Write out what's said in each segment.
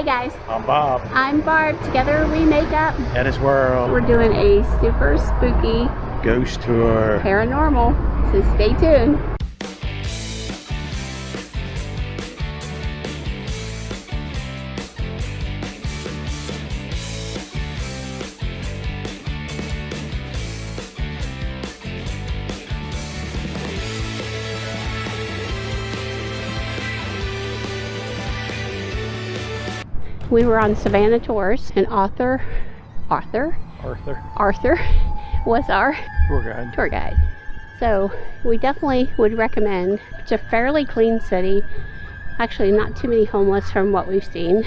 guys. I'm Bob. I'm Barb. Together we make up HetteshWorld. We're doing a super spooky ghost tour. Paranormal. So stay tuned. We were on Savannah tours, and Arthur was our tour guide. So we definitely would recommend. It's a fairly clean city. Actually, not too many homeless from what we've seen.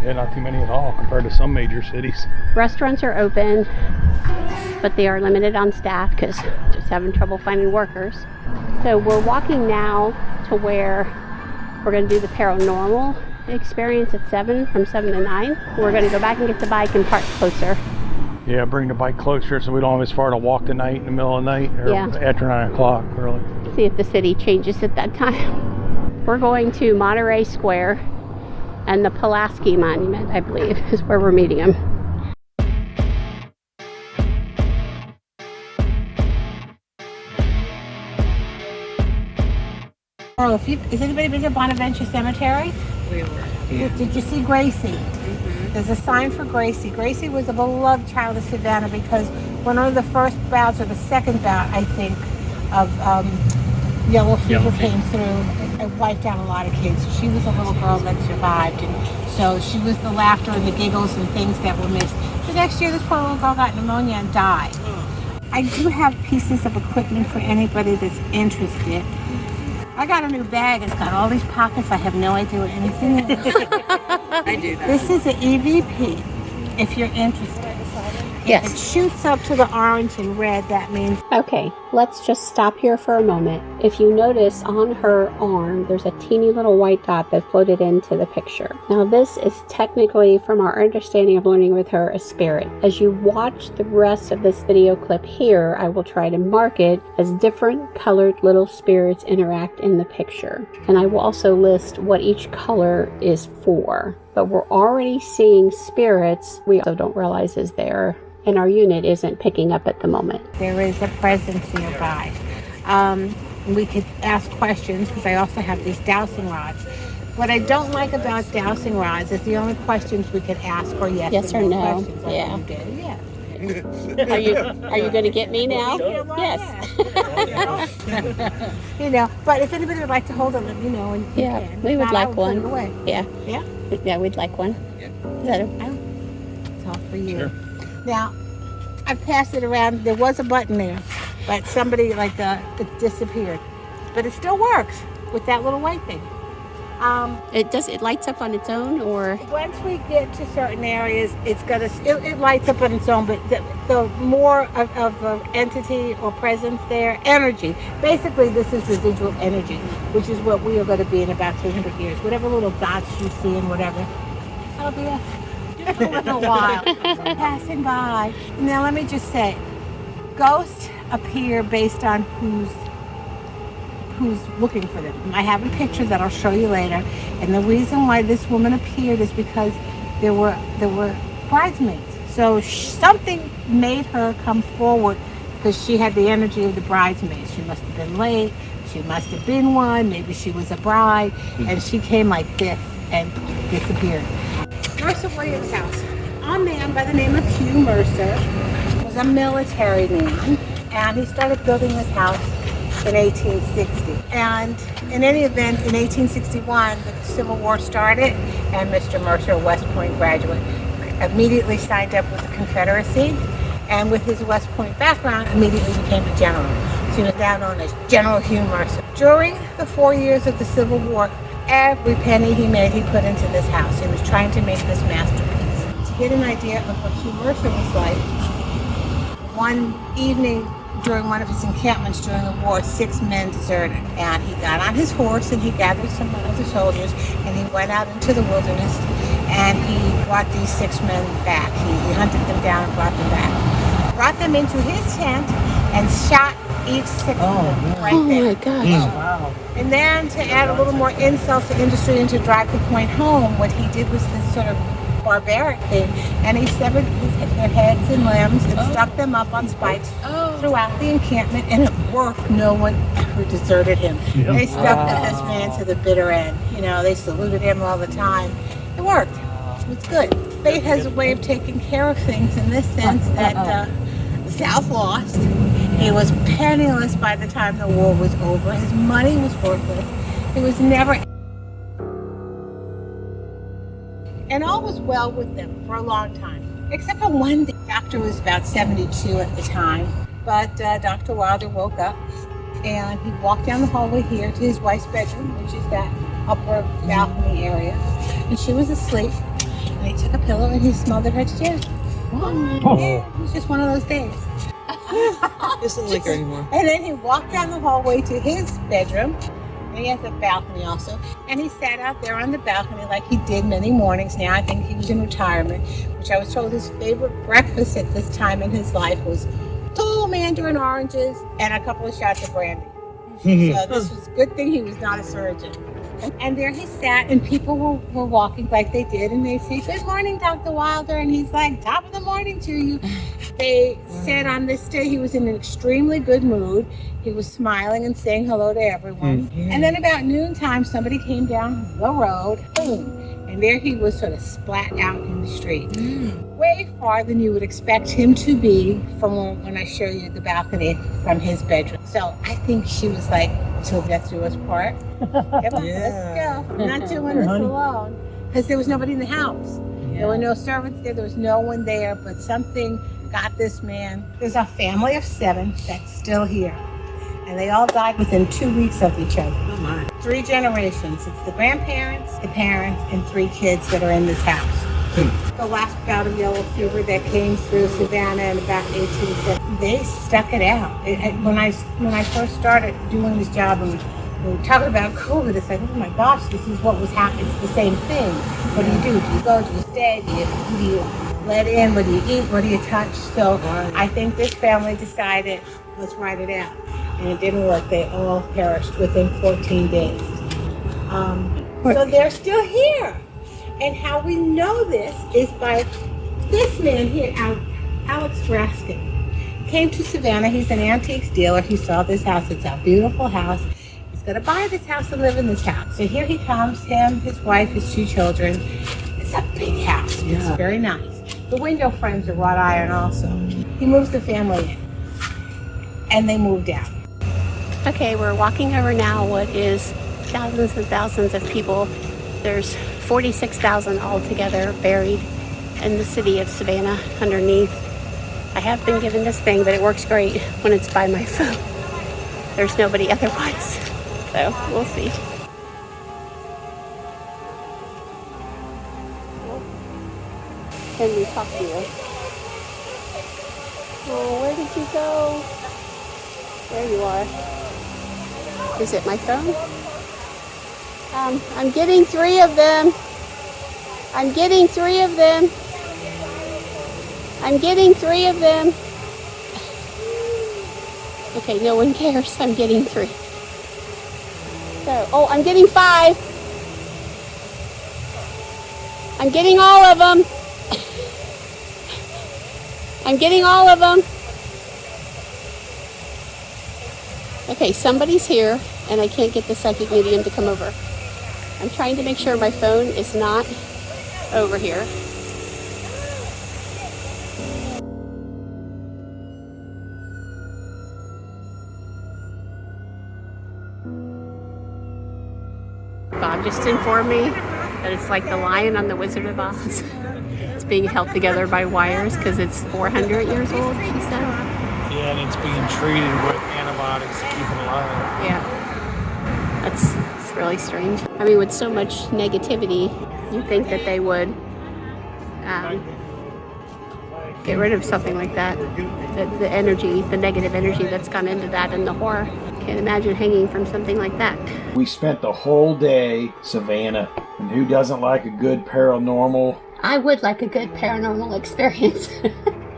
Yeah, not too many at all compared to some major cities. Restaurants are open, but they are limited on staff because just having trouble finding workers. So we're walking now to where we're going to do the paranormal experience at 7, from 7 to 9. We're going to go back and get the bike and park closer. Yeah, bring the bike closer so we don't have as far to walk tonight in the middle of the night or after 9 o'clock, really. See if the city changes at that time. We're going to Monterey Square and the Pulaski Monument, I believe, is where we're meeting them. Has anybody been to Bonaventure Cemetery? We were. Yeah. Did you see Gracie? Mm-hmm. There's a sign for Gracie. Gracie was a beloved child of Savannah because one of the first bouts, or the second bout, I think, of yellow fever came through and wiped out a lot of kids. She was a little girl that survived, and so she was the laughter and the giggles and things that were missed. The next year, this poor little girl got pneumonia and died. I do have pieces of equipment for anybody that's interested. I got a new bag. It's got all these pockets. I have no idea what anything is. I do that. This is an EVP, if you're interested. Yes. If it shoots up to the orange and red, that means... Okay, let's just stop here for a moment. If you notice on her arm, there's a teeny little white dot that floated into the picture. Now this is technically, from our understanding of learning with her, a spirit. As you watch the rest of this video clip here, I will try to mark it as different colored little spirits interact in the picture. And I will also list what each color is for. But we're already seeing spirits we also don't realize is there, and our unit isn't picking up at the moment. There is a presence nearby. We could ask questions because I also have these dowsing rods. What I don't like about dowsing rods is the only questions we could ask are yes or no. Questions. Yeah. Yeah. Are you going to get me now? Yes. You know, but if anybody would like to hold it, let me know. And Yeah, can. we would If not, like I will put it one. away. Yeah. Yeah. Yeah, we'd like one. Is that It's all for you. Sure. Now, I've passed it around. There was a button there, but somebody it disappeared. But it still works with that little white thing. It lights up on its own, or Once we get to certain areas, it lights up on its own, but the more of an entity or presence there, energy. Basically, this is residual energy, which is what we are going to be in about 300 years. Whatever little dots you see and whatever, that'll be a little while passing by. Now, let me just say, ghosts appear based on who's looking for them. I have a picture that I'll show you later, and the reason why this woman appeared is because there were bridesmaids. So something made her come forward because she had the energy of the bridesmaids. She must have been late. She must have been one. Maybe she was a bride, and she came like this and disappeared. Mercer Williams' house. A man by the name of Hugh Mercer was a military man, and he started building this house in 1860. And in any event, in 1861, the Civil War started, and Mr. Mercer, a West Point graduate, immediately signed up with the Confederacy, and with his West Point background, immediately became a general. So he was now known as General Hugh Mercer. During the 4 years of the Civil War, every penny he made, he put into this house. He was trying to make this masterpiece. To get an idea of what Hugh Mercer was like, one evening during one of his encampments during the war, 6 men deserted, and he got on his horse and he gathered some other soldiers and he went out into the wilderness and he brought these 6 men back. He hunted them down and brought them back. Brought them into his tent and shot each 6 of them right there. my gosh. Wow. And then to add a little more insult to injury and to drive the point home, what he did was this sort of barbaric thing, and he severed their heads and limbs and stuck them up on spikes throughout the encampment, and it worked. No one ever deserted him. Yep. They stuck with this man to the bitter end. You know, they saluted him all the time. It worked. It's good. Fate has a way of taking care of things in this sense that the South lost. He was penniless by the time the war was over. His money was worthless. He was never... And all was well with them for a long time. Except for one day. The doctor was about 72 at the time. But Dr. Wilder woke up and he walked down the hallway here to his wife's bedroom, which is that upper balcony area. And she was asleep. And he took a pillow and he smothered her to death. Yeah, it was just one of those days. Isn't like her anymore. And then he walked down the hallway to his bedroom. And he has a balcony also. And he sat out there on the balcony like he did many mornings now. I think he was in retirement, which I was told his favorite breakfast at this time in his life was tall mandarin oranges and a couple of shots of brandy. So this was a good thing he was not a surgeon. And there he sat, and people were walking like they did, and they say, "Good morning, Dr. Wilder," and he's like, "Top of the morning to you." They said on this day he was in an extremely good mood. He was smiling and saying hello to everyone. And then about noontime, somebody came down the road, boom, and there he was sort of splat out in the street. Way farther than you would expect him to be from when I show you the balcony from his bedroom. So I think she was like, "Till death do us part." Come on, let's go. I'm not doing this alone. Because there was nobody in the house. There were no servants there. There was no one there. But something got this man. There's a family of 7 that's still here. And they all died within 2 weeks of each other. Oh my. 3 generations. It's the grandparents, the parents, and 3 kids that are in this house. The last bout of yellow fever that came through Savannah in about 1870, they stuck it out. When I first started doing this job and we were talking about COVID, it's like, oh my gosh, this is what was happening. It's the same thing. What do you do? Do you go? Do you stay? Do you let in? What do you eat? What do you touch? So I think this family decided, let's write it out. And it didn't work. They all perished within 14 days. So they're still here. And how we know this is by this man here, Alex Raskin. Came to Savannah. He's an antiques dealer. He saw this house. It's a beautiful house. He's going to buy this house and live in this house. So here he comes, him, his wife, his 2 children. It's a big house. Yeah. It's very nice. The window frames are wrought iron also. He moves the family in. And they moved out. Okay, we're walking over now what is thousands and thousands of people. There's 46,000 altogether buried in the city of Savannah underneath. I have been given this thing, but it works great when it's by my phone. There's nobody otherwise. So we'll see. Can we talk to you? Oh, where did you go? There you are. Is it my phone? I'm getting 3 of them. I'm getting 3 of them. I'm getting 3 of them. Okay, no one cares. I'm getting 3. So, I'm getting 5. I'm getting all of them. I'm getting all of them. Okay, somebody's here, and I can't get the psychic medium to come over. I'm trying to make sure my phone is not over here. Bob just informed me that it's like the lion on the Wizard of Oz. It's being held together by wires because it's 400 years old, she said. Yeah, and it's being treated with antibiotics to keep it alive. Yeah. It's really strange. I mean, with so much negativity, you think that they would get rid of something like that. The energy, the negative energy that's gone into that and the horror. Can't imagine hanging from something like that. We spent the whole day, Savannah, and who doesn't like a good paranormal? I would like a good paranormal experience.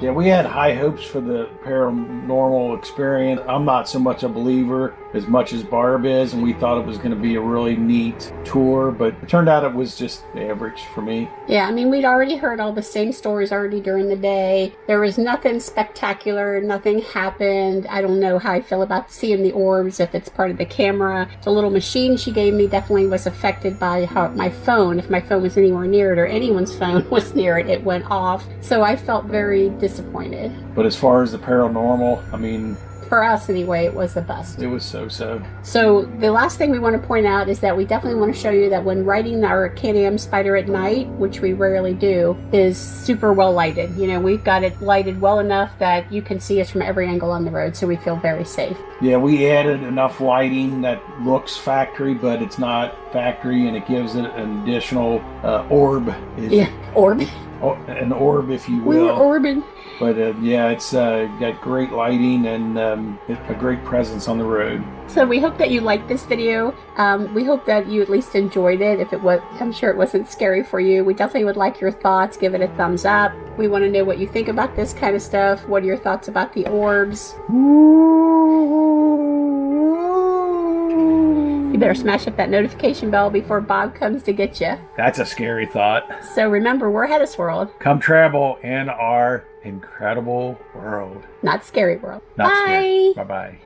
Yeah, we had high hopes for the paranormal experience. I'm not so much a believer as much as Barb is, and we thought it was going to be a really neat tour, but it turned out it was just average for me. Yeah, I mean, we'd already heard all the same stories already during the day. There was nothing spectacular, nothing happened. I don't know how I feel about seeing the orbs, if it's part of the camera. The little machine she gave me definitely was affected by how my phone, if my phone was anywhere near it or anyone's phone was near it, it went off. So I felt very disappointed. But as far as the paranormal, I mean, for us anyway, it was a bust. it was so-so. So the last thing we want to point out is that we definitely want to show you that when riding our Can-Am Spyder at night, which we rarely do, is super well lighted. You know, we've got it lighted well enough that you can see us from every angle on the road, so we feel very safe. Yeah, we added enough lighting that looks factory, but it's not factory, and it gives it an additional orb. Orb. An orb, if you We were will. orbing. But yeah, it's got great lighting and a great presence on the road. So we hope that you liked this video. We hope that you at least enjoyed it. If it was, I'm sure it wasn't scary for you. We definitely would like your thoughts. Give it a thumbs up. We want to know what you think about this kind of stuff. What are your thoughts about the orbs? You better smash up that notification bell before Bob comes to get you. That's a scary thought. So remember, we're HetteshWorld. Come travel in our incredible world. Not scary world. Not Bye. scary. Bye-bye.